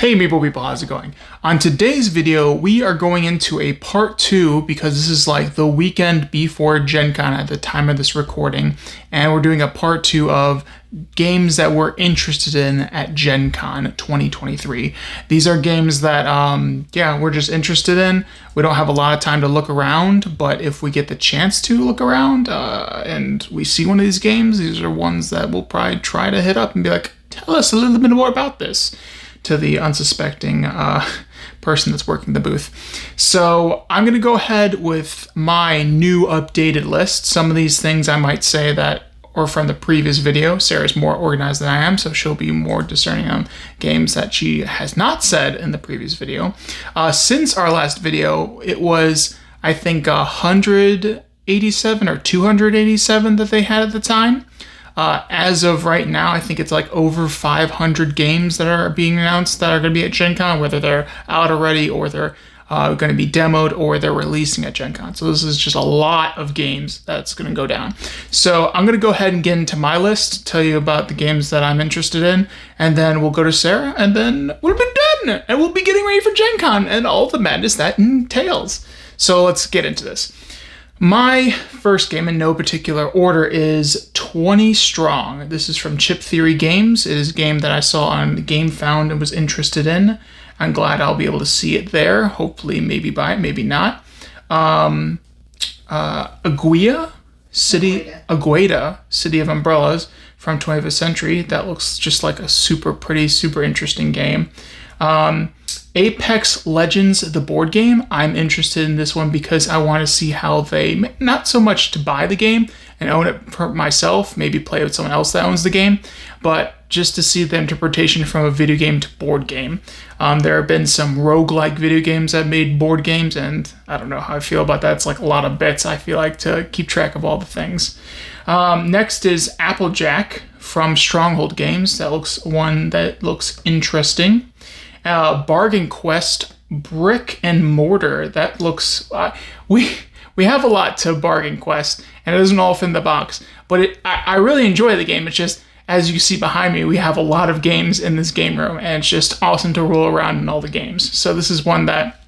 Hey Maple People, how's it going? On today's video, we are going into a part 2 because this is like the weekend before Gen Con at the time of this recording, and we're doing a part 2 of games that we're interested in at Gen Con 2023. These are games that, we're just interested in. We don't have a lot of time to look around, but if we get the chance to look around and we see one of these games, these are ones that we'll probably try to hit up and be like, tell us a little bit more about this, to the unsuspecting person that's working the booth. So I'm going to go ahead with my new updated list. Some of these things I might say that are from the previous video. Sarah's more organized than I am, so she'll be more discerning on games that she has not said in the previous video. Since our last video, it was, I think, 187 or 287 that they had at the time. As of right now, I think it's like over 500 games that are being announced that are going to be at Gen Con, whether they're out already or they're going to be demoed or they're releasing at Gen Con. So this is just a lot of games that's going to go down. So I'm going to go ahead and get into my list, tell you about the games that I'm interested in, and then we'll go to Sarah, and then we'll be done, and we'll be getting ready for Gen Con and all the madness that entails. So let's get into this. My first game in no particular order is 20 Strong. This is from Chip Theory Games. It is a game that I saw on GameFound and was interested in. I'm glad I'll be able to see it there. Hopefully, maybe buy it, maybe not. Agueda, City of Umbrellas from 25th Century. That looks just like a super pretty, super interesting game. Apex Legends, the board game. I'm interested in this one because I want to see how they, not so much to buy the game and own it for myself, maybe play with someone else that owns the game, but just to see the interpretation from a video game to board game. There have been some roguelike video games that made board games, and I don't know how I feel about that. It's like a lot of bits, I feel like, to keep track of all the things. Next is Applejack from Stronghold Games. That looks interesting. Bargain Quest Brick and Mortar. That looks we have a lot to Bargain Quest, and it isn't all in the box, but I really enjoy the game. It's just, as you see behind me, we have a lot of games in this game room, and it's just awesome to roll around in all the games. So this is one that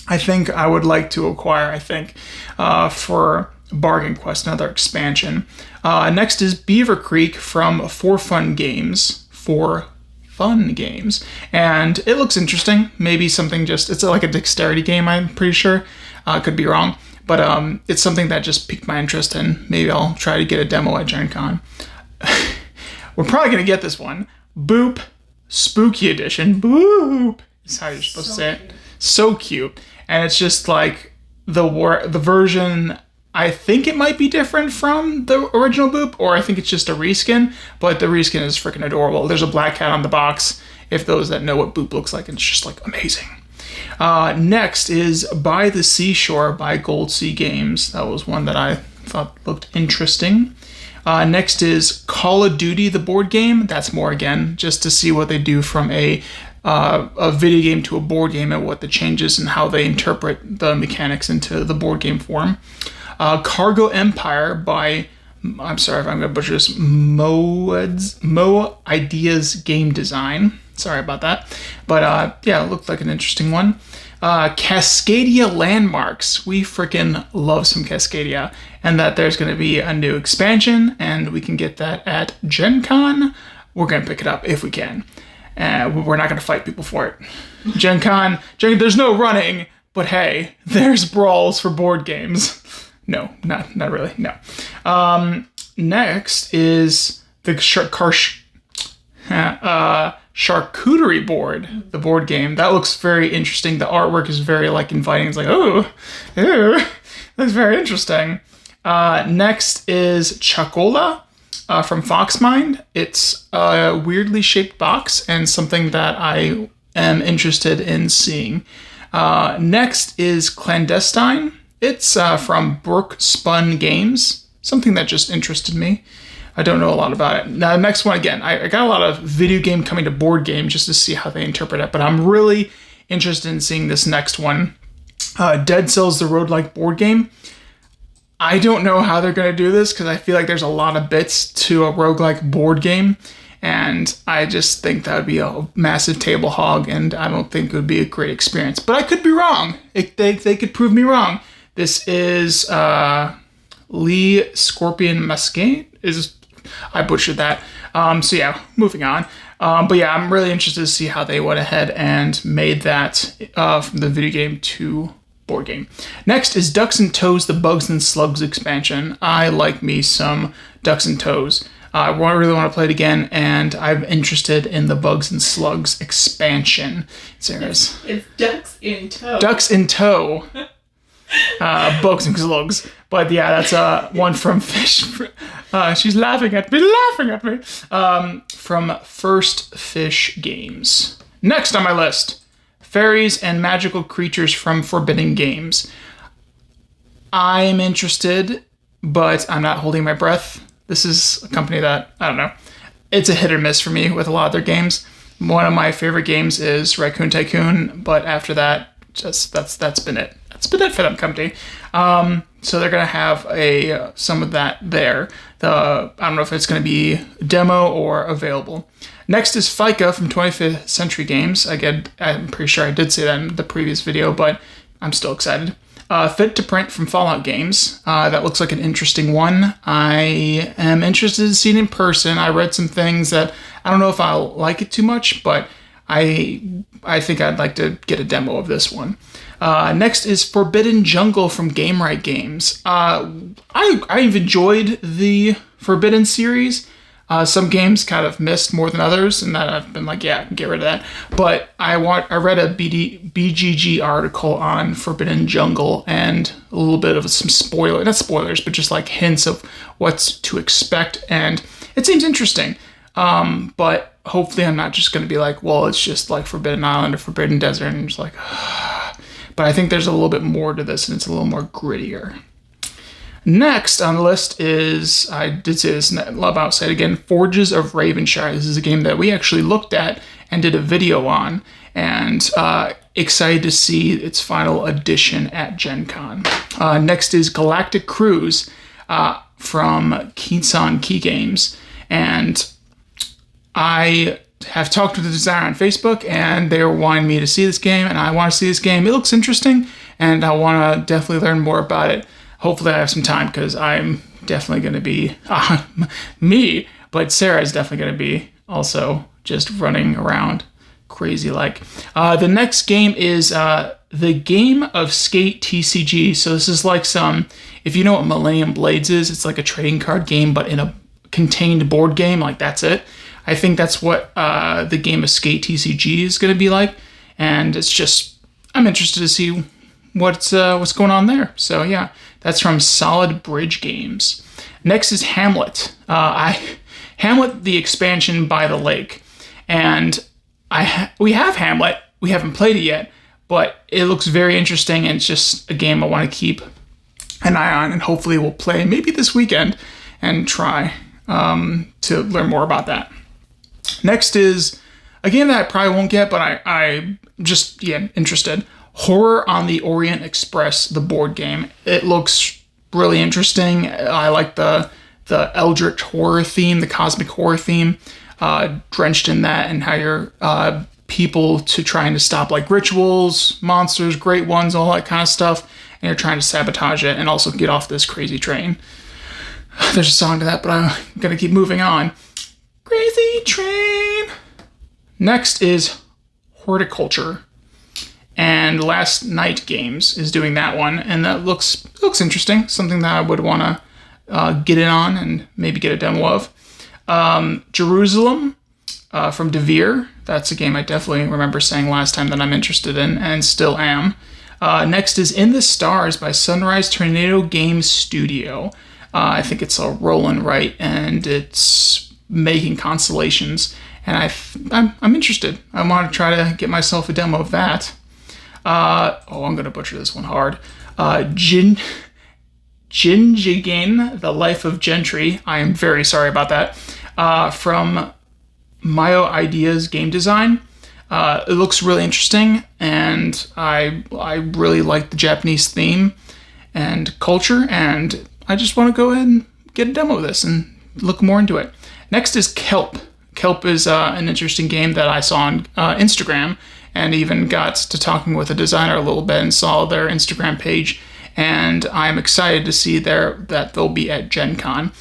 I think I would like to acquire, for Bargain Quest, another expansion. Next is Beaver Creek from For Fun Games. And it looks interesting. Maybe something it's like a dexterity game, I'm pretty sure. Could be wrong, but it's something that just piqued my interest, and maybe I'll try to get a demo at Gen Con. We're probably gonna get this one. Boop Spooky Edition. Boop is how you're supposed to say it. So cute, and it's just like the version. I think it might be different from the original Boop, or I think it's just a reskin, but the reskin is freaking adorable. There's a black cat on the box, if those that know what Boop looks like, and it's just like amazing. Next is By the Seashore by Gold Sea Games. That was one that I thought looked interesting. Next is Call of Duty, the board game. That's more, again, just to see what they do from a video game to a board game and what the changes and how they interpret the mechanics into the board game form. Cargo Empire by, I'm sorry if I'm going to butcher this, Mo Ideas Game Design. Sorry about that. But it looked like an interesting one. Cascadia Landmarks. We freaking love some Cascadia. And that there's going to be a new expansion, and we can get that at Gen Con. We're going to pick it up if we can. We're not going to fight people for it. Gen Con, there's no running, but hey, there's brawls for board games. No, not really, no. Next is the Charcuterie Board, the board game. That looks very interesting. The artwork is very inviting. It's like, oh, ew, that's very interesting. Next is Chocola from Foxmind. It's a weirdly shaped box and something that I am interested in seeing. Next is Clandestine. It's from Brook Spun Games, something that just interested me. I don't know a lot about it. Now, the next one, again, I got a lot of video game coming to board game just to see how they interpret it, but I'm really interested in seeing this next one. Dead Cells, the roguelike board game. I don't know how they're going to do this because I feel like there's a lot of bits to a roguelike board game, And I just think that would be a massive table hog, and I don't think it would be a great experience. But I could be wrong. They could prove me wrong. This is Lee Scorpion Muscate. I butchered that. So yeah, moving on. But yeah, I'm really interested to see how they went ahead and made that from the video game to board game. Next is Ducks and Toes, the Bugs and Slugs expansion. I like me some Ducks and Toes. I really want to play it again, and I'm interested in the Bugs and Slugs expansion. Sarah's. It's Ducks in Tow. Ducks in Tow. Bugs and Slugs. But yeah, that's one from Fish. She's laughing at me. From First Fish Games. Next on my list, Fairies and Magical Creatures from Forbidden Games. I'm interested, but I'm not holding my breath. This is a company that, I don't know, it's a hit or miss for me with a lot of their games. One of my favorite games is Raccoon Tycoon, but after that, just that's been it. That's been it for them company. So they're gonna have some of that there. I don't know if it's gonna be demo or available. Next is FICA from 25th Century Games. Again, I'm pretty sure I did say that in the previous video, but I'm still excited. Fit to Print from Fallout Games. That looks like an interesting one. I am interested to see it in person. I read some things that I don't know if I'll like it too much, but I think I'd like to get a demo of this one. Next is Forbidden Jungle from Gamewright Games. I've enjoyed the Forbidden series. Some games kind of missed more than others, and that I've been like, yeah, get rid of that. But I read a BGG article on Forbidden Jungle and a little bit of not spoilers, but just like hints of what's to expect, and it seems interesting. But hopefully I'm not just going to be like, well, it's just like Forbidden Island or Forbidden Desert, and just like, but I think there's a little bit more to this, and it's a little more grittier. Next on the list is, I did say this, love outside again, Forges of Ravenshire. This is a game that we actually looked at and did a video on, and excited to see its final edition at Gen Con. Next is Galactic Cruise from Keyson Key Games, and I have talked with the designer on Facebook, and they were wanting me to see this game, and I want to see this game. It looks interesting, and I want to definitely learn more about it. Hopefully I have some time, because I'm definitely going to be me, but Sarah is definitely going to be also just running around crazy like. The next game is the Game of Skate TCG. So this is like if you know what Millennium Blades is, it's like a trading card game, but in a contained board game. Like, that's it. I think that's what the Game of Skate TCG is going to be like, and it's just, I'm interested to see what's going on there. So yeah, that's from Solid Bridge Games. Next is Hamlet. Hamlet, the expansion by the lake, and we have Hamlet. We haven't played it yet, but it looks very interesting, and it's just a game I want to keep an eye on, and hopefully we'll play maybe this weekend and try to learn more about that. Next is a game that I probably won't get, but I just, yeah, interested. Horror on the Orient Express, the board game. It looks really interesting. I like the eldritch horror theme, the cosmic horror theme, drenched in that, and how you're people to trying to stop like rituals, monsters, great ones, all that kind of stuff, and you're trying to sabotage it and also get off this crazy train. There's a song to that, but I'm gonna keep moving on. Crazy train. Next is Horticulture, and Last Night Games is doing that one, and that looks interesting. Something that I would want to get in on and maybe get a demo of. Jerusalem from Devere. That's a game I definitely remember saying last time that I'm interested in, and still am. Next is In the Stars by Sunrise Tornado Games Studio. I think it's a roll and write, and it's making constellations, and I'm interested. I want to try to get myself a demo of that. I'm gonna butcher this one hard. Jinjigen, The Life of Gentry. I am very sorry about that. From Mayo Ideas Game Design. It looks really interesting, and I really like the Japanese theme and culture, and I just want to go ahead and get a demo of this and look more into it. Next is Kelp. Kelp is an interesting game that I saw on Instagram, and even got to talking with a designer a little bit and saw their Instagram page. And I'm excited to see that they'll be at Gen Con.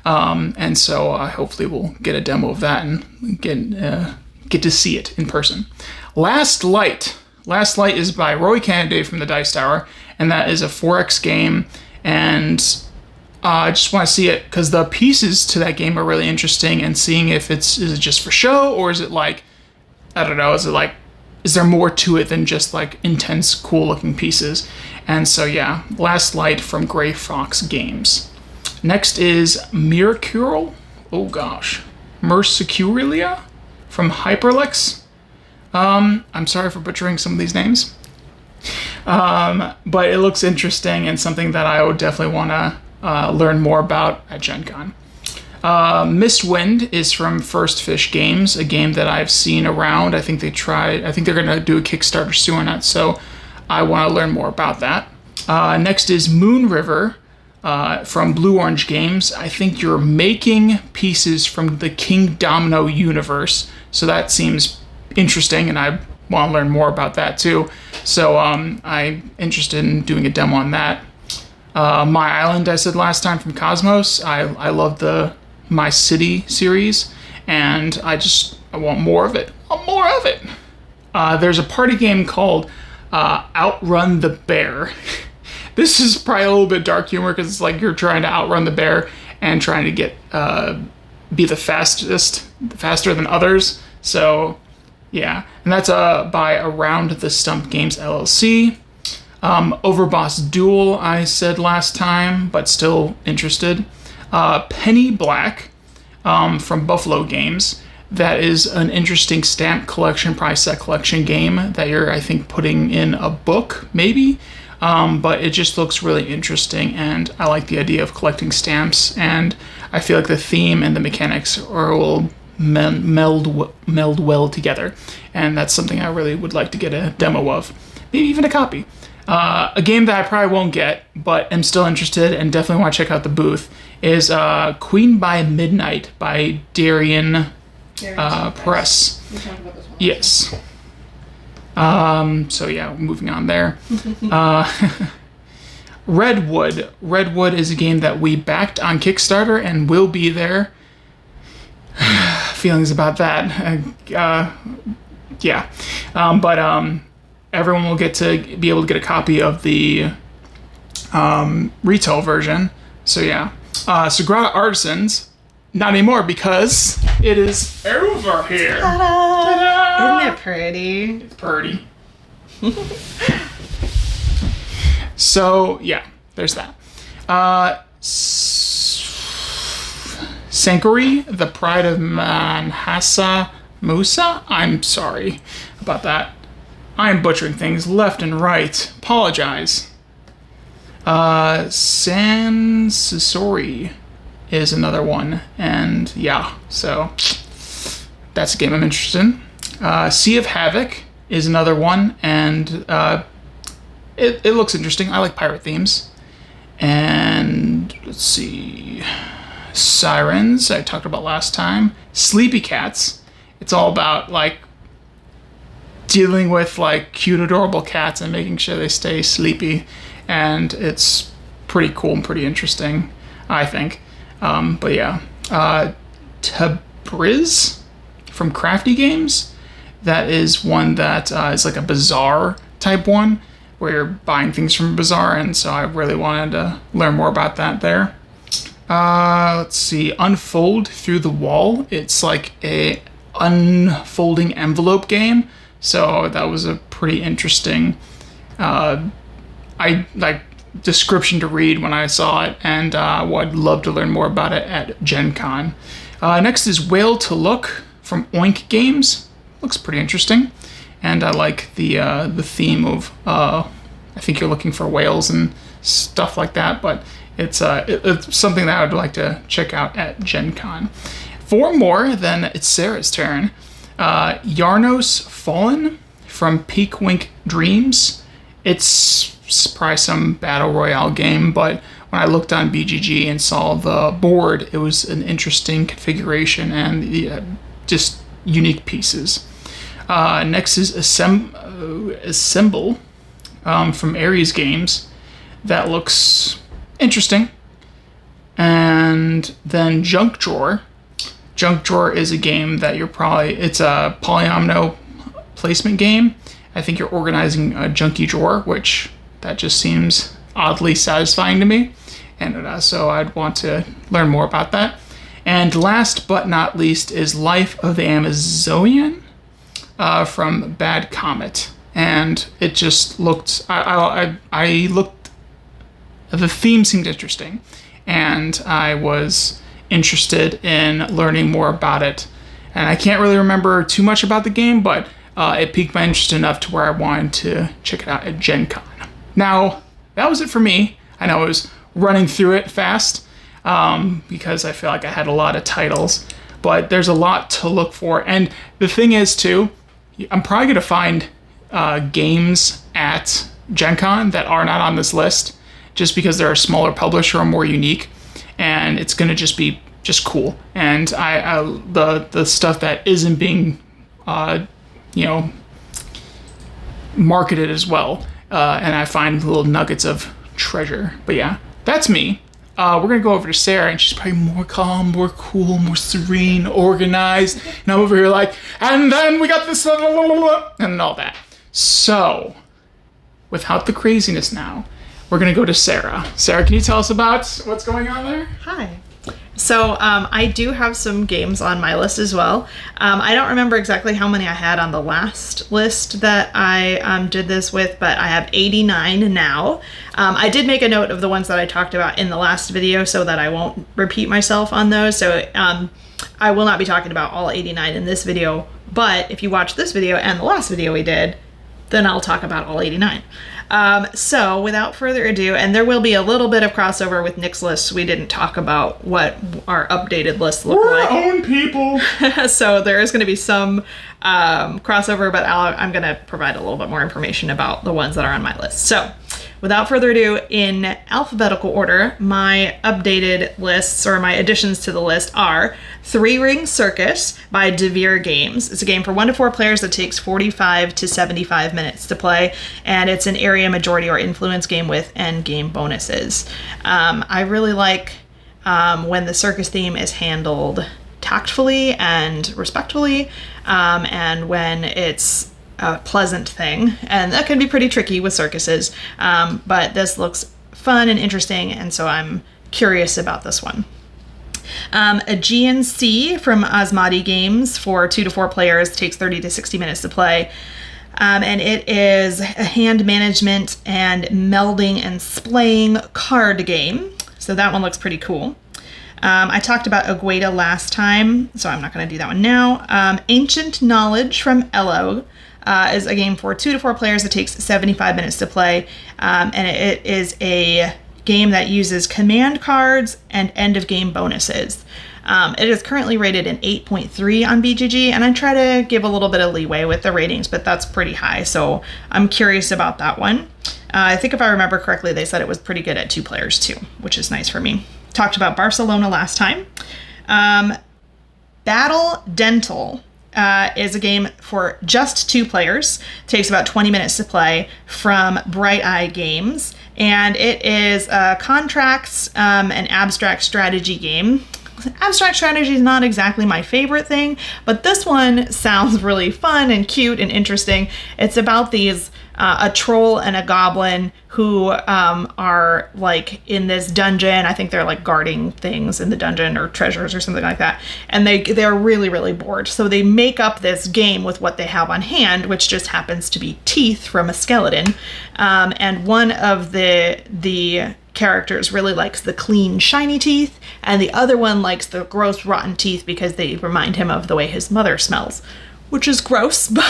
And so hopefully we'll get a demo of that and get to see it in person. Last Light. Last Light is by Roy Candidate from the Dice Tower, and that is a 4X game. And I just want to see it because the pieces to that game are really interesting, and seeing if is it just for show, or is it like, I don't know, is there more to it than just like intense, cool looking pieces? And so yeah, Last Light from Gray Fox Games. Next is Mercurial from Hyperlex. I'm sorry for butchering some of these names. But it looks interesting and something that I would definitely want to learn more about at Gen Con. Mistwind is from First Fish Games, a game that I've seen around. I think they're going to do a Kickstarter soon on that, so I want to learn more about that. Next is Moon River from Blue Orange Games. I think you're making pieces from the King Domino universe, so that seems interesting, and I want to learn more about that too. So I'm interested in doing a demo on that. My Island, I said last time, from Cosmos. I love the My City series, and I want more of it. There's a party game called Outrun the Bear. This is probably a little bit dark humor because it's like you're trying to outrun the bear and trying to get be the faster than others. So yeah, and that's by Around the Stump Games LLC. Overboss Duel, I said last time, but still interested. Penny Black from Buffalo Games. That is an interesting stamp collection, prize set collection game that you're, I think, putting in a book, maybe. But it just looks really interesting, and I like the idea of collecting stamps, and I feel like the theme and the mechanics will meld well together, and that's something I really would like to get a demo of, maybe even a copy. A game that I probably won't get, but am still interested and definitely want to check out the booth, is Queen by Midnight by Darien Press. We talked about this one. Yes. So yeah, moving on there. Redwood. Redwood is a game that we backed on Kickstarter and will be there. Feelings about that. Yeah. But everyone will get to be able to get a copy of the retail version. So yeah. Sagrada Artisans. Not anymore because it is over here. Ta-da! Isn't it pretty? It's pretty. So yeah, there's that. Sankari, the Pride of Manhasa Musa. I'm sorry about that. I'm butchering things left and right. Apologize. Sansori is another one, and yeah, so that's a game I'm interested in. Sea of Havoc is another one, and it looks interesting. I like pirate themes. And let's see, Sirens, I talked about last time. Sleepy Cats, it's all about like dealing with like cute, adorable cats and making sure they stay sleepy, and it's pretty cool and pretty interesting, I think. But yeah, Tabriz from Crafty Games. That is one that is like a bazaar type one where you're buying things from a bazaar, and so I really wanted to learn more about that there. Let's see, Unfold Through the Wall. It's like a unfolding envelope game, so that was a pretty interesting description to read when I saw it, and would love to learn more about it at Gen Con. Next is Whale to Look from Oink Games. Looks pretty interesting, and I like the theme of I think you're looking for whales and stuff like that, but it's something that I would like to check out at Gen Con. For more, then it's Sarah's turn. Yarnos Fallen from Peak Wink Dreams. It's probably some battle royale game, but when I looked on BGG and saw the board, it was an interesting configuration, and just unique pieces. Next is Assemble from Ares Games. That looks interesting. And then Junk Drawer. Junk Drawer is a game that it's a polyomino placement game. I think you're organizing a junky drawer, which that just seems oddly satisfying to me. And so I'd want to learn more about that. And last but not least is Life of the Amazonian from Bad Comet. And it just looked, I looked, the theme seemed interesting. And I was interested in learning more about it. And I can't really remember too much about the game, but it piqued my interest enough to where I wanted to check it out at Gen Con. Now, that was it for me. I know I was running through it fast because I feel like I had a lot of titles, but there's a lot to look for. And the thing is, too, I'm probably going to find games at Gen Con that are not on this list just because they're a smaller publisher or more unique, and it's going to just be cool. And the stuff that isn't being marketed as well, and I find little nuggets of treasure. But yeah, that's me. We're gonna go over to Sarah, and she's probably more calm, more cool, more serene, organized, and I'm over here like, and then we got this and all that. So without the craziness now, we're gonna go to Sarah. Sarah, can you tell us about what's going on there? Hi. So I do have some games on my list as well. I don't remember exactly how many I had on the last list that I did this with, but I have 89 now. I did make a note of the ones that I talked about in the last video so that I won't repeat myself on those. So I will not be talking about all 89 in this video, but if you watch this video and the last video we did, then I'll talk about all 89. So without further ado, and there will be a little bit of crossover with Nick's list. We didn't talk about what our updated lists look like. We're own people. So there is going to be some crossover, but I'm going to provide a little bit more information about the ones that are on my list. So without further ado, in alphabetical order, my updated lists or my additions to the list are Three Ring Circus by Devere Games. It's a game for 1 to 4 players that takes 45 to 75 minutes to play, and it's an area majority or influence game with end game bonuses. I really like when the circus theme is handled tactfully and respectfully, and when it's a pleasant thing, and that can be pretty tricky with circuses, but this looks fun and interesting, and so I'm curious about this one. A GNC from Asmadi Games for 2 to 4 players, takes 30 to 60 minutes to play, and it is a hand management and melding and splaying card game, so that one looks pretty cool. I talked about Agueda last time, so I'm not going to do that one now. Ancient Knowledge from Elo is a game for 2 to 4 players that takes 75 minutes to play, and it is a game that uses command cards and end of game bonuses. It is currently rated an 8.3 on BGG, and I try to give a little bit of leeway with the ratings, but that's pretty high, so I'm curious about that one. I think if I remember correctly, they said it was pretty good at 2 players too, which is nice for me. Talked about Barcelona last time. Battle Dental is a game for just 2 players. Takes about 20 minutes to play, from Bright Eye Games, and it is contracts and abstract strategy game. Abstract strategy is not exactly my favorite thing, but this one sounds really fun and cute and interesting. It's about these a troll and a goblin who are like in this dungeon. I think they're like guarding things in the dungeon or treasures or something like that. And they're really, really bored. So they make up this game with what they have on hand, which just happens to be teeth from a skeleton. And one of the characters really likes the clean, shiny teeth, and the other one likes the gross, rotten teeth because they remind him of the way his mother smells, which is gross, but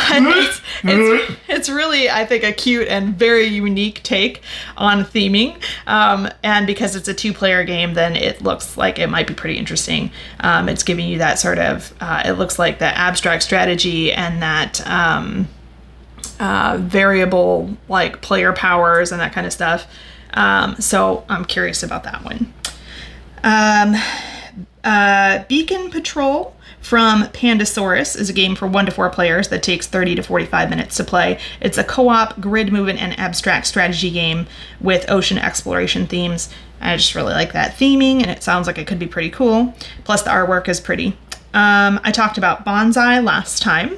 it's really, I think, a cute and very unique take on theming. And because it's a 2-player game, then it looks like it might be pretty interesting. It's giving you that sort of, it looks like that abstract strategy and that variable like player powers and that kind of stuff. So I'm curious about that one. Beacon Patrol From Pandasaurus is a game for 1 to 4 players that takes 30 to 45 minutes to play. It's a co-op grid movement and abstract strategy game with ocean exploration themes. I just really like that theming, and it sounds like it could be pretty cool. Plus, the artwork is pretty. I talked about Bonsai last time.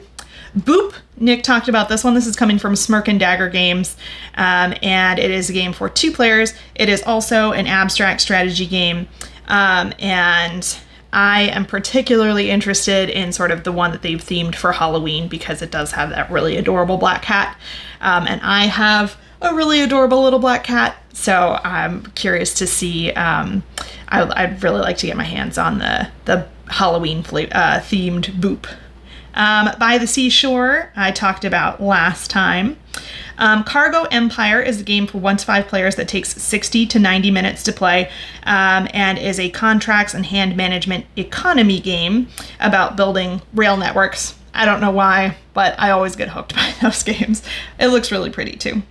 Boop, Nick talked about this one. This is coming from Smirk and Dagger Games, and it is a game for 2 players. It is also an abstract strategy game, and I am particularly interested in sort of the one that they've themed for Halloween because it does have that really adorable black cat, and I have a really adorable little black cat, so I'm curious to see. I'd really like to get my hands on the Halloween themed Boop. By the Seashore, I talked about last time. Cargo Empire is a game for 1 to 5 players that takes 60 to 90 minutes to play, and is a contracts and hand management economy game about building rail networks. I don't know why, but I always get hooked by those games. It looks really pretty too.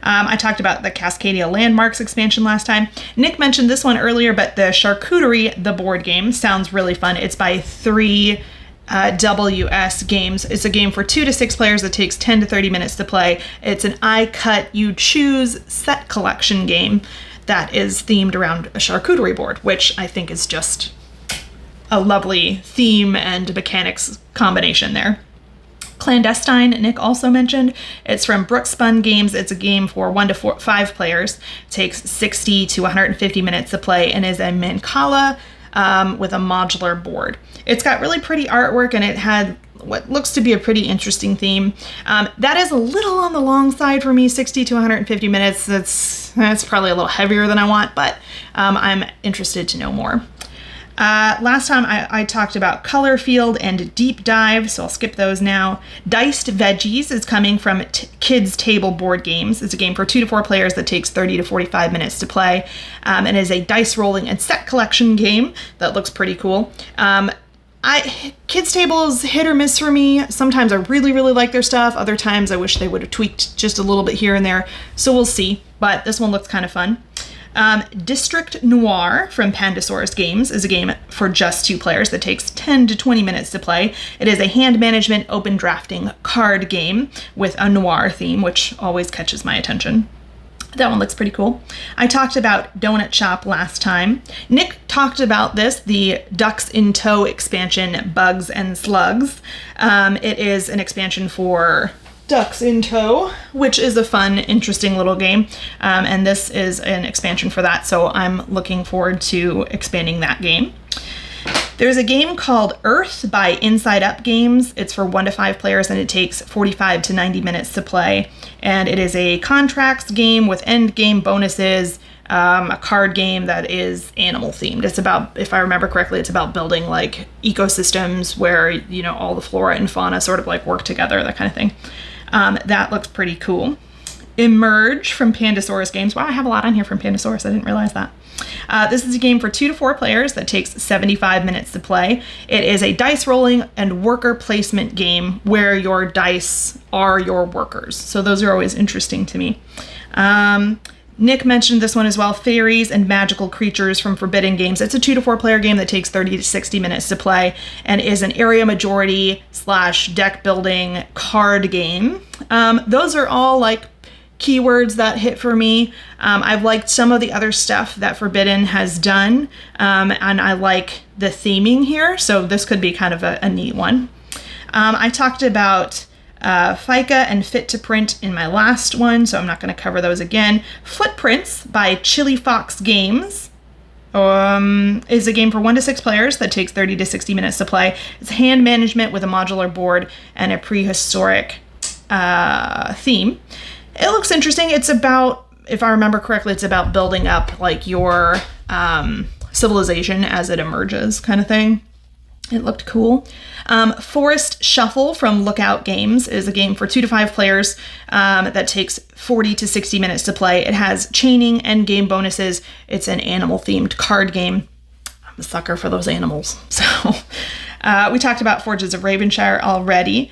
I talked about the Cascadia Landmarks expansion last time. Nick mentioned this one earlier, but the Charcuterie, the board game, sounds really fun. It's by 3 WS Games. It's a game for 2 to 6 players that takes 10 to 30 minutes to play. It's an I Cut, You Choose set collection game that is themed around a charcuterie board, which I think is just a lovely theme and mechanics combination there. Clandestine, Nick also mentioned. It's from Brookspun Games. It's a game for 1 to 5 players. It takes 60 to 150 minutes to play and is a Mancala with a modular board. It's got really pretty artwork, and it had what looks to be a pretty interesting theme. That is a little on the long side for me, 60 to 150 minutes. That's probably a little heavier than I want, but I'm interested to know more. Last time I talked about Colorfield and Deep Dive, so I'll skip those now. Diced Veggies is coming from Kids Table Board Games. It's a game for 2 to 4 players that takes 30 to 45 minutes to play, and is a dice rolling and set collection game that looks pretty cool. Kids Table is hit or miss for me. Sometimes I really, really like their stuff. Other times I wish they would have tweaked just a little bit here and there. So we'll see, but this one looks kind of fun. District Noir from Pandasaurus Games is a game for just 2 players that takes 10 to 20 minutes to play. It is a hand management open drafting card game with a noir theme, which always catches my attention. That one looks pretty cool. I talked about Donut Shop last time. Nick talked about this, the Ducks in Tow expansion, Bugs and Slugs. It is an expansion for Ducks in Tow, which is a fun, interesting little game. And this is an expansion for that, so I'm looking forward to expanding that game. There's a game called Earth by Inside Up Games. It's for 1 to 5 players, and it takes 45 to 90 minutes to play. And it is a contracts game with end game bonuses, a card game that is animal themed. It's about, if I remember correctly, it's about building like ecosystems where, you know, all the flora and fauna sort of like work together, that kind of thing. That looks pretty cool. Emerge from Pandasaurus Games. Wow, I have a lot on here from Pandasaurus. I didn't realize that. This is a game for 2 to 4 players that takes 75 minutes to play. It is a dice rolling and worker placement game where your dice are your workers. So those are always interesting to me. Nick mentioned this one as well, Fairies and Magical Creatures from Forbidden Games. It's a 2 to 4 player game that takes 30 to 60 minutes to play and is an area majority / deck building card game. Those are all like keywords that hit for me. I've liked some of the other stuff that Forbidden has done, and I like the theming here, so this could be kind of a neat one. I talked about FICA and Fit to Print in my last one, so I'm not going to cover those again. Footprints by Chili Fox Games is a game for 1 to 6 players that takes 30 to 60 minutes to play. It's hand management with a modular board and a prehistoric theme. It looks interesting. It's about, if I remember correctly, it's about building up like your civilization as it emerges, kind of thing. It looked cool. Forest Shuffle from Lookout Games is a game for 2 to 5 players that takes 40 to 60 minutes to play. It has chaining and game bonuses. It's an animal-themed card game. I'm a sucker for those animals. So We talked about Forges of Ravenshire already.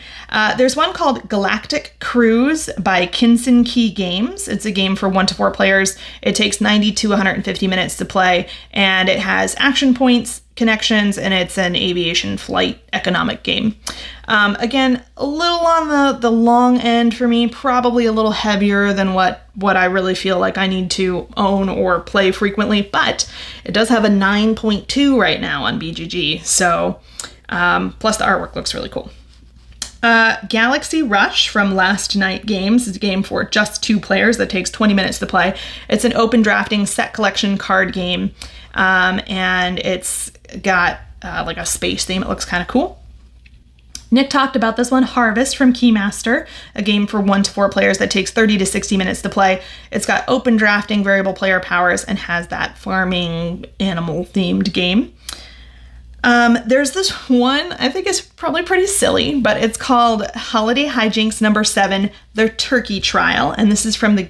There's one called Galactic Cruise by Kinson Key Games. It's a game for 1 to 4 players. It takes 90 to 150 minutes to play, and it has action points, connections, and it's an aviation flight economic game. Again, a little on the long end for me, probably a little heavier than what I really feel like I need to own or play frequently, but it does have a 9.2 right now on BGG, so plus the artwork looks really cool. Galaxy Rush from Last Night Games is a game for just 2 players that takes 20 minutes to play. It's an open drafting set collection card game, and it's got like a space theme. It looks kind of cool. Nick talked about this one, Harvest from Keymaster, a game for 1 to 4 players that takes 30 to 60 minutes to play. It's got open drafting, variable player powers, and has that farming animal themed game. There's this one, I think it's probably pretty silly, but it's called Holiday Hijinks Number 7, The Turkey Trial, and this is from the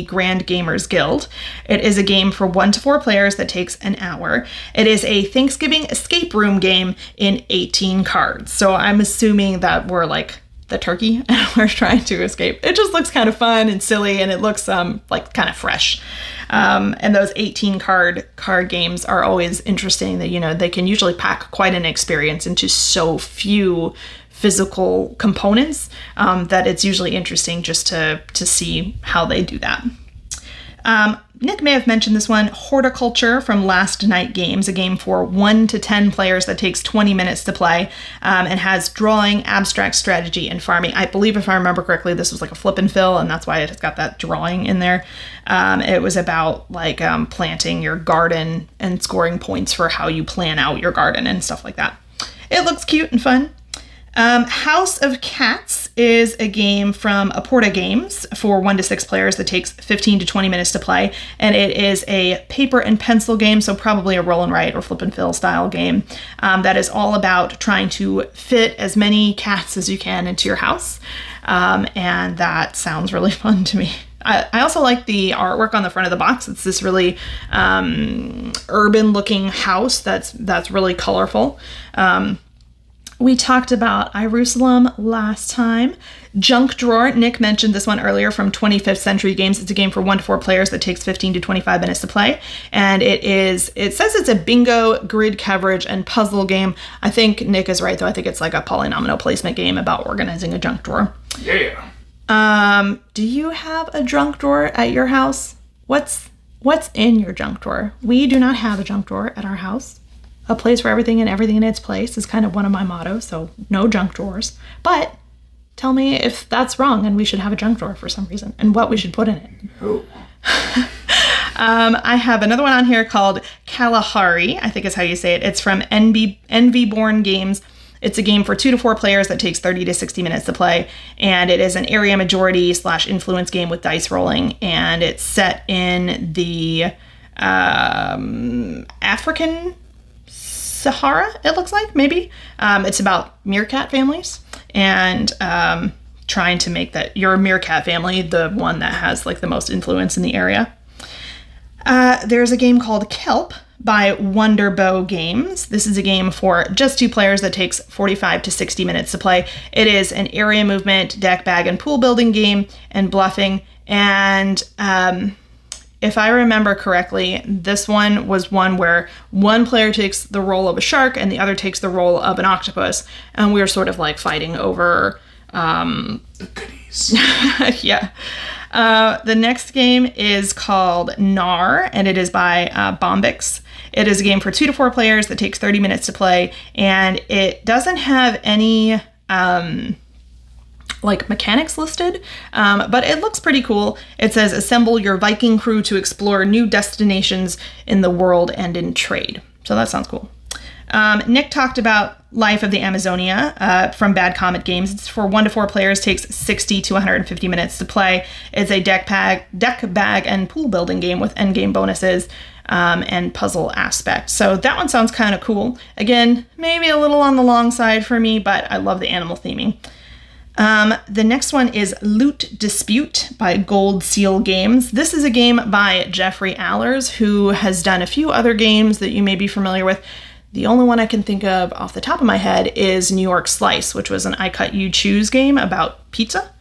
Grand Gamers Guild. It is a game for 1 to 4 players that takes an hour. It is a Thanksgiving escape room game in 18 cards. So I'm assuming that we're like the turkey and we're trying to escape. It just looks kind of fun and silly, and it looks like kind of fresh. And those 18 card games are always interesting that, they can usually pack quite an experience into so few physical components that it's usually interesting just to see how they do that. Nick may have mentioned this one, Horticulture from Last Night Games, a game for 1 to 10 players that takes 20 minutes to play, and has drawing, abstract strategy, and farming. I believe, if I remember correctly, this was like a flip and fill, and that's why it's got that drawing in there. It was about planting your garden and scoring points for how you plan out your garden and stuff like that. It looks cute and fun. House of Cats is a game from Aporta Games for 1 to 6 players that takes 15 to 20 minutes to play, and it is a paper and pencil game, so probably a roll and write or flip and fill style game that is all about trying to fit as many cats as you can into your house, and that sounds really fun to me. I also like the artwork on the front of the box. It's this really urban-looking house that's really colorful. We talked about Jerusalem last time. Junk Drawer, Nick mentioned this one earlier from 25th Century Games. It's a game for 1 to 4 players that takes 15 to 25 minutes to play. And it says it's a bingo, grid coverage, and puzzle game. I think Nick is right, though. I think it's like a polynomial placement game about organizing a junk drawer. Yeah. Do you have a junk drawer at your house? What's in your junk drawer? We do not have a junk drawer at our house. A place for everything and everything in its place is kind of one of my mottos, so no junk drawers. But tell me if that's wrong and we should have a junk drawer for some reason and what we should put in it. No. I have another one on here called Kalahari, I think is how you say it. It's from Envy Born Games. It's a game for 2 to 4 players that takes 30 to 60 minutes to play, and it is an area majority / influence game with dice rolling, and it's set in the African Sahara, it looks like, maybe. It's about meerkat families and trying to make that your meerkat family the one that has like the most influence in the area. There's a game called Kelp by Wonderbow Games. This is a game for just 2 players that takes 45 to 60 minutes to play. It is an area movement, deck, bag, and pool building game and bluffing. And if I remember correctly, this one was one where one player takes the role of a shark and the other takes the role of an octopus. And we were sort of like fighting over... the goodies. Yeah. The next game is called Nar, and it is by Bombix. It is a game for 2 to 4 players that takes 30 minutes to play, and it doesn't have any... mechanics listed, but it looks pretty cool. It says assemble your Viking crew to explore new destinations in the world and in trade. So that sounds cool. Nick talked about Life of the Amazonia from Bad Comet Games. It's for 1 to 4 players, takes 60 to 150 minutes to play. It's a deck, bag, and pool building game with endgame bonuses and puzzle aspects. So that one sounds kind of cool. Again, maybe a little on the long side for me, but I love the animal theming. The next one is Loot Dispute by Gold Seal Games. This is a game by Jeffrey Allers, who has done a few other games that you may be familiar with. The only one I can think of off the top of my head is New York Slice, which was an I Cut You Choose game about pizza.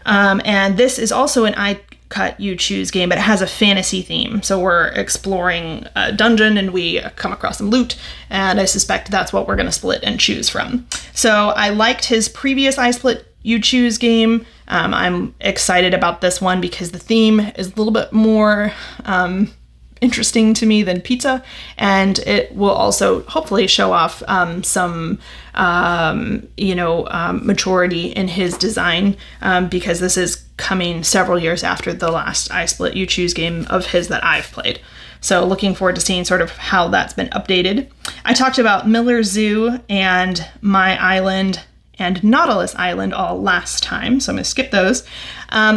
And this is also an I Cut You Choose game, but it has a fantasy theme. So we're exploring a dungeon and we come across some loot, and I suspect that's what we're going to split and choose from. So I liked his previous I Split You Choose game. I'm excited about this one because the theme is a little bit more interesting to me than pizza, and it will also hopefully show off some maturity in his design, because this is coming several years after the last I Split You Choose game of his that I've played. So looking forward to seeing sort of how that's been updated. I talked about Miller Zoo and My Island and Nautilus Island all last time, so I'm going to skip those.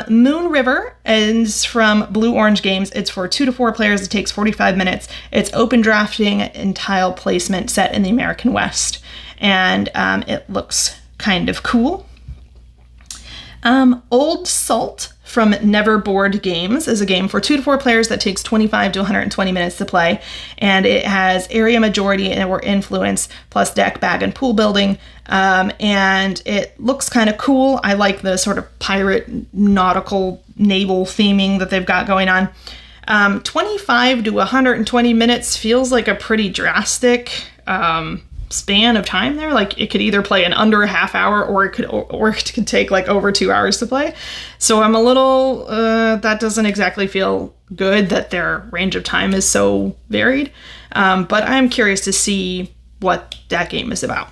Moon River is from Blue Orange Games. It's for 2 to 4 players. It takes 45 minutes. It's open drafting and tile placement set in the American West, and it looks kind of cool. Old Salt from Never Board Games is a game for 2 to 4 players that takes 25 to 120 minutes to play, and it has area majority or influence plus deck, bag, and pool building, and it looks kind of cool. I like the sort of pirate, nautical, naval theming that they've got going on. 25 to 120 minutes feels like a pretty drastic span of time there. Like, it could either play in under a half hour or it could take like over 2 hours to play. So I'm a little that doesn't exactly feel good that their range of time is so varied, but I'm curious to see what that game is about.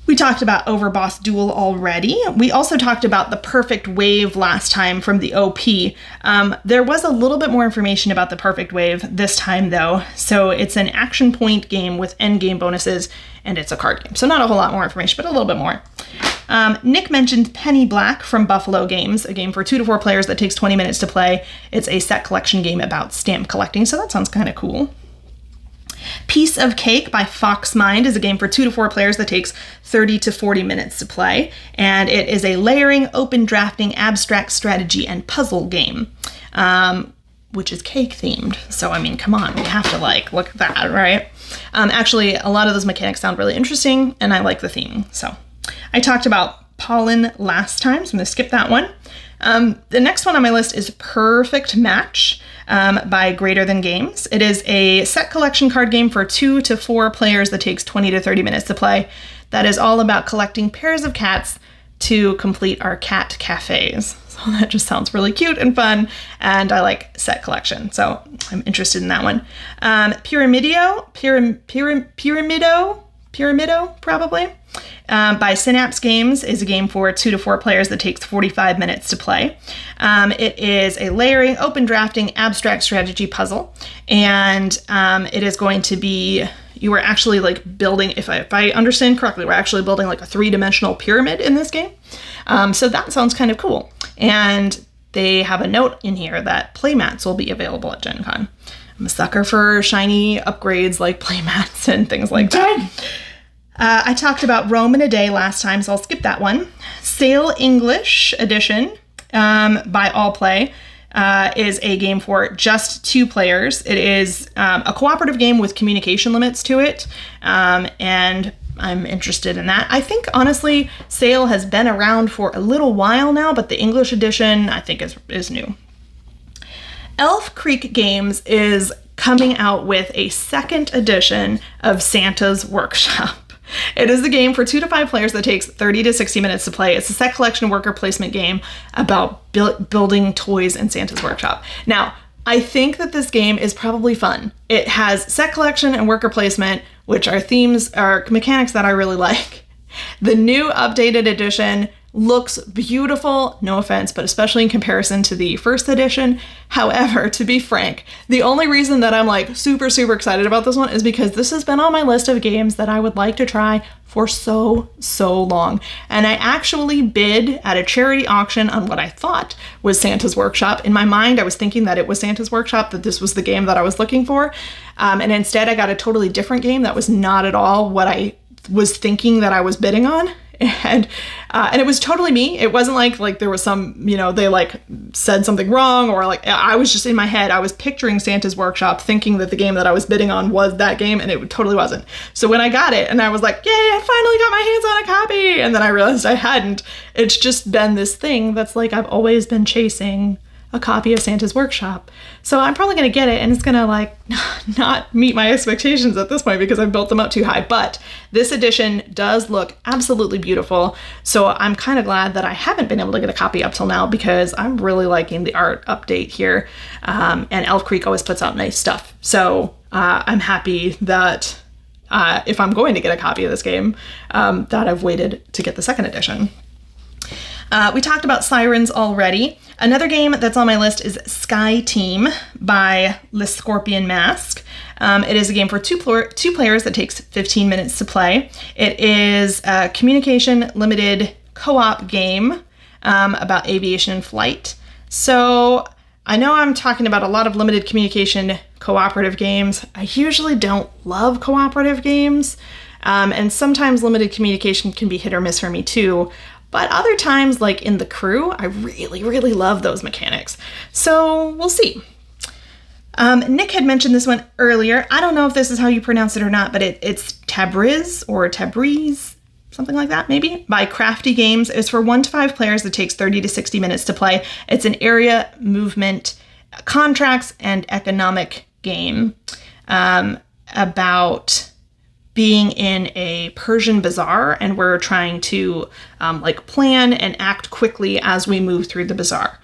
We talked about Overboss Duel already. We also talked about the Perfect Wave last time from the OP. There was a little bit more information about the Perfect Wave this time, though. So it's an action point game with endgame bonuses, and it's a card game. So not a whole lot more information, but a little bit more. Nick mentioned Penny Black from Buffalo Games, a game for 2 to 4 players that takes 20 minutes to play. It's a set collection game about stamp collecting, so that sounds kind of cool. Piece of Cake by Foxmind is a game for 2 to 4 players that takes 30 to 40 minutes to play, and it is a layering, open drafting, abstract strategy, and puzzle game, which is cake themed. So, I mean, come on, we have to look at that, right? Actually, a lot of those mechanics sound really interesting, and I like the theme. So, I talked about Pollen last time, so I'm going to skip that one. The next one on my list is Perfect Match by Greater Than Games. It is a set collection card game for 2 to 4 players that takes 20 to 30 minutes to play. That is all about collecting pairs of cats to complete our cat cafes. So that just sounds really cute and fun, and I like set collection, so I'm interested in that one. Pyramido, probably, by Synapse Games, is a game for 2 to 4 players that takes 45 minutes to play. It is a layering, open drafting, abstract strategy puzzle, and it is going to be, you are actually building, if I understand correctly, we're actually building a 3-dimensional pyramid in this game. So that sounds kind of cool. And they have a note in here that playmats will be available at Gen Con. I'm a sucker for shiny upgrades like playmats and things like that. I talked about Rome in a Day last time, so I'll skip that one. Sail English Edition by All Play is a game for just 2 players. It is a cooperative game with communication limits to it, and I'm interested in that. I think, honestly, Sail has been around for a little while now, but the English edition, I think, is new. Elf Creek Games is coming out with a 2nd edition of Santa's Workshop. It is a game for 2 to 5 players that takes 30 to 60 minutes to play. It's a set collection worker placement game about building toys in Santa's Workshop. Now, I think that this game is probably fun. It has set collection and worker placement, which are mechanics that I really like. The new updated edition looks beautiful, no offense, but especially in comparison to the 1st edition. However, to be frank, the only reason that I'm super, super excited about this one is because this has been on my list of games that I would like to try for so long. And I actually bid at a charity auction on what I thought was Santa's Workshop. In my mind, I was thinking that it was Santa's Workshop, that this was the game that I was looking for. And instead I got a totally different game that was not at all what I was thinking that I was bidding on. and it was totally me. It wasn't like there was some, they like said something wrong, or like I was just in my head. I was picturing Santa's Workshop, thinking that the game that I was bidding on was that game, and it totally wasn't. So when I got it, and I was like, yay, I finally got my hands on a copy, and then I realized I hadn't. It's just been this thing that's like I've always been chasing a copy of Santa's Workshop. So I'm probably going to get it, and it's going to like not meet my expectations at this point because I've built them up too high. But this edition does look absolutely beautiful. So I'm kind of glad that I haven't been able to get a copy up till now, because I'm really liking the art update here. And Elf Creek always puts out nice stuff. So I'm happy that if I'm going to get a copy of this game, that I've waited to get the second edition. We talked about Sirens already. Another game that's on my list is Sky Team by Le Scorpion Mask. It is a game for two players that takes 15 minutes to play. It is a communication limited co-op game about aviation and flight. So I know I'm talking about a lot of limited communication cooperative games. I usually don't love cooperative games, and sometimes limited communication can be hit or miss for me too. But other times, like in The Crew, I really, really love those mechanics. So we'll see. Nick had mentioned this one earlier. I don't know if this is how you pronounce it or not, but it's Tabriz or Tabriz, something like that maybe, by Crafty Games. It's for 1 to 5 players. It takes 30 to 60 minutes to play. It's an area, movement, contracts, and economic game about being in a Persian bazaar, and we're trying to plan and act quickly as we move through the bazaar.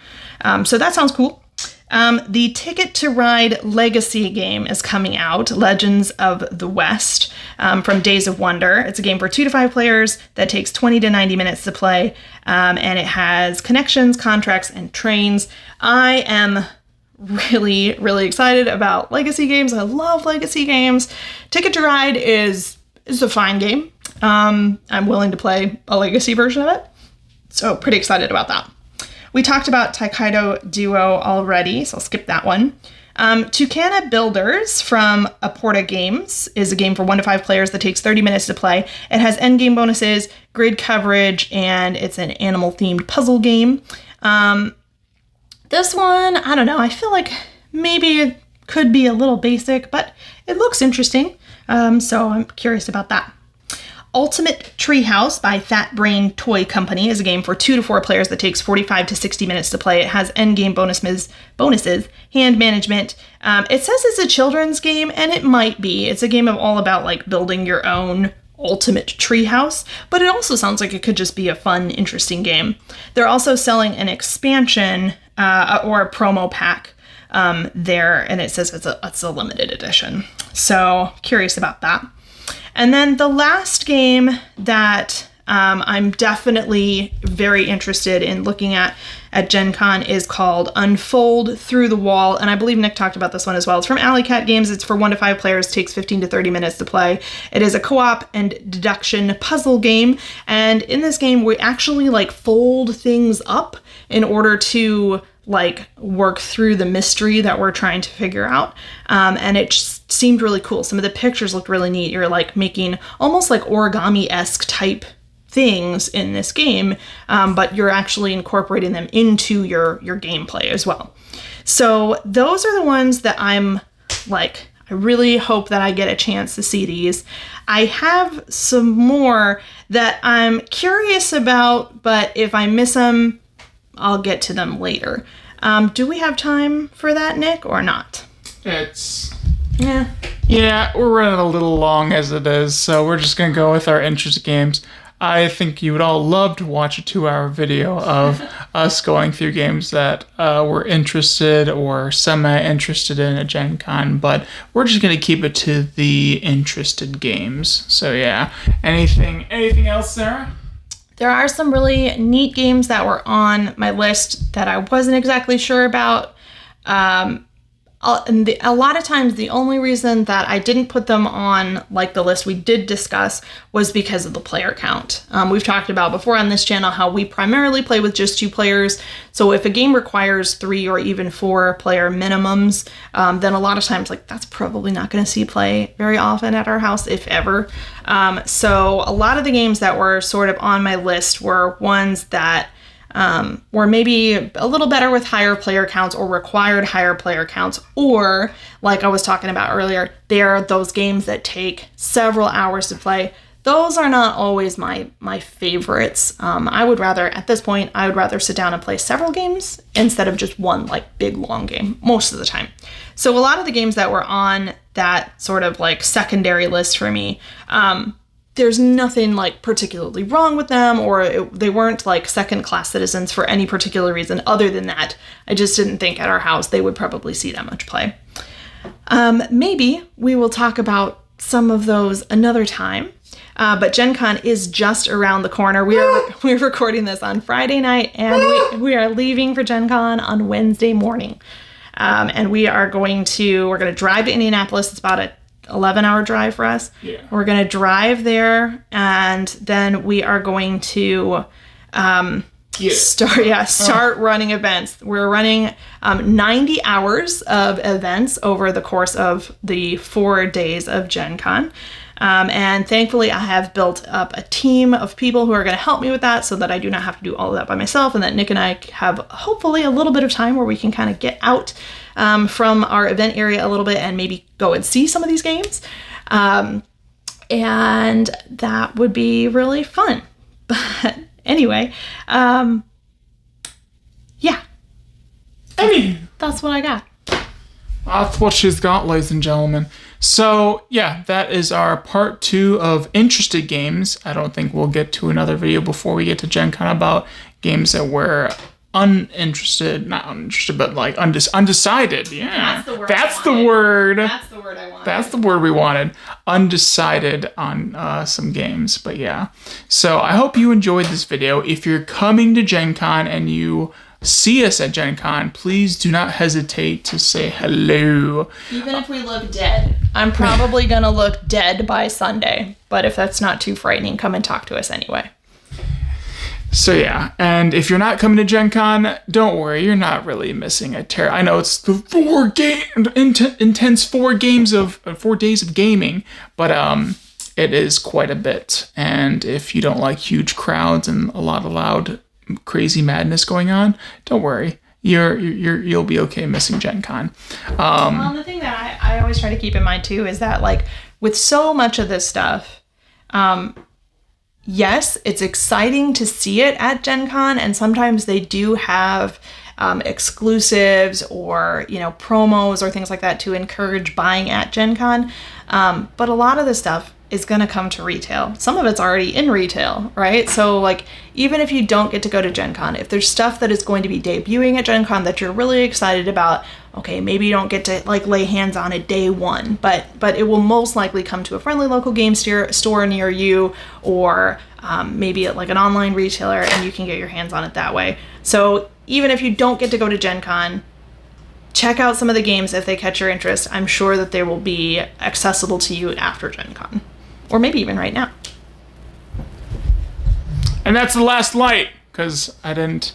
So that sounds cool. The Ticket to Ride Legacy game is coming out, Legends of the West, from Days of Wonder. It's a game for 2 to 5 players that takes 20 to 90 minutes to play, and it has connections, contracts, and trains. I am really, really excited about legacy games. I love legacy games. Ticket to Ride is a fine game. I'm willing to play a legacy version of it. So pretty excited about that. We talked about Taikaido Duo already, so I'll skip that one. Tucana Builders from Aporta Games is a game for 1 to 5 players that takes 30 minutes to play. It has endgame bonuses, grid coverage, and it's an animal-themed puzzle game. This one, I don't know, I feel like maybe it could be a little basic, but it looks interesting, so I'm curious about that. Ultimate Treehouse by Fat Brain Toy Company is a game for 2 to 4 players that takes 45 to 60 minutes to play. It has endgame bonuses, hand management. It says it's a children's game, and it might be. It's a game of all about like building your own ultimate treehouse, but it also sounds like it could just be a fun, interesting game. They're also selling an expansion or a promo pack there, and it says it's a limited edition. So curious about that. And then the last game that I'm definitely very interested in looking at Gen Con is called Unfold Through the Wall, and I believe Nick talked about this one as well. It's from Alley Cat Games. It's for 1 to 5 players, takes 15 to 30 minutes to play. It is a co-op and deduction puzzle game, and in this game we actually like fold things up in order to like work through the mystery that we're trying to figure out. And it just seemed really cool. Some of the pictures looked really neat. You're like making almost like origami-esque type things in this game, but you're actually incorporating them into your gameplay as well. So those are the ones that I'm like, I really hope that I get a chance to see these. I have some more that I'm curious about, but if I miss them, I'll get to them later. Do we have time for that, Nick, or not? Yeah, we're running a little long as it is, so we're just going to go with our interest games. I think you would all love to watch a 2-hour video of us going through games that we're interested or semi-interested in at Gen Con, but we're just going to keep it to the interested games. So yeah, anything else, Sarah? There are some really neat games that were on my list that I wasn't exactly sure about. a lot of times the only reason that I didn't put them on like the list we did discuss was because of the player count. We've talked about before on this channel how we primarily play with just 2 players. So if a game requires 3 or even 4 player minimums, then a lot of times like that's probably not going to see play very often at our house, if ever. So a lot of the games that were sort of on my list were ones that or maybe a little better with higher player counts or required higher player counts, or like I was talking about earlier, they're those games that take several hours to play. Those are not always my favorites. I would rather, at this point, I would rather sit down and play several games instead of just one like big long game most of the time. So a lot of the games that were on that sort of like secondary list for me, there's nothing like particularly wrong with them, or they weren't like second-class citizens for any particular reason other than that. I just didn't think at our house they would probably see that much play. Maybe we will talk about some of those another time, but Gen Con is just around the corner. We're recording this on Friday night, and we are leaving for Gen Con on Wednesday morning. And we're going to drive to Indianapolis. It's about a 11-hour drive for us. Yeah. We're going to drive there, and then we are going to start running events. We're running 90 hours of events over the course of the 4 days of Gen Con. And thankfully, I have built up a team of people who are going to help me with that so that I do not have to do all of that by myself, and that Nick and I have hopefully a little bit of time where we can kind of get out from our event area a little bit and maybe go and see some of these games. And that would be really fun. But anyway, yeah. That's what I got. That's what she's got, ladies and gentlemen. So, yeah, that is our part 2 of interested games. I don't think we'll get to another video before we get to Gen Con about games that we're not uninterested, but like undecided. Yeah. That's the word. That's the word I wanted. That's the word we wanted. Undecided on some games, but yeah. So I hope you enjoyed this video. If you're coming to Gen Con and you see us at Gen Con, please do not hesitate to say hello. Even if we look dead. I'm probably going to look dead by Sunday, but if that's not too frightening, come and talk to us anyway. So yeah, and if you're not coming to Gen Con, don't worry, you're not really missing a I know it's the intense 4 days of gaming, but it is quite a bit. And if you don't like huge crowds and a lot of loud, crazy madness going on, don't worry, you'll be okay missing Gen Con. Well, the thing that I always try to keep in mind too is that like with so much of this stuff, yes, it's exciting to see it at Gen Con, and sometimes they do have exclusives or, promos or things like that to encourage buying at Gen Con. But a lot of the stuff is going to come to retail. Some of it's already in retail, right? So like, even if you don't get to go to Gen Con, if there's stuff that is going to be debuting at Gen Con that you're really excited about, okay, maybe you don't get to like lay hands on it day one, but it will most likely come to a friendly local game store near you, or maybe at like an online retailer, and you can get your hands on it that way. So even if you don't get to go to Gen Con, check out some of the games if they catch your interest. I'm sure that they will be accessible to you after Gen Con, or maybe even right now. And that's the last light, because I didn't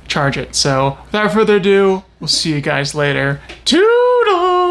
charge it. So without further ado, we'll see you guys later. Toodles!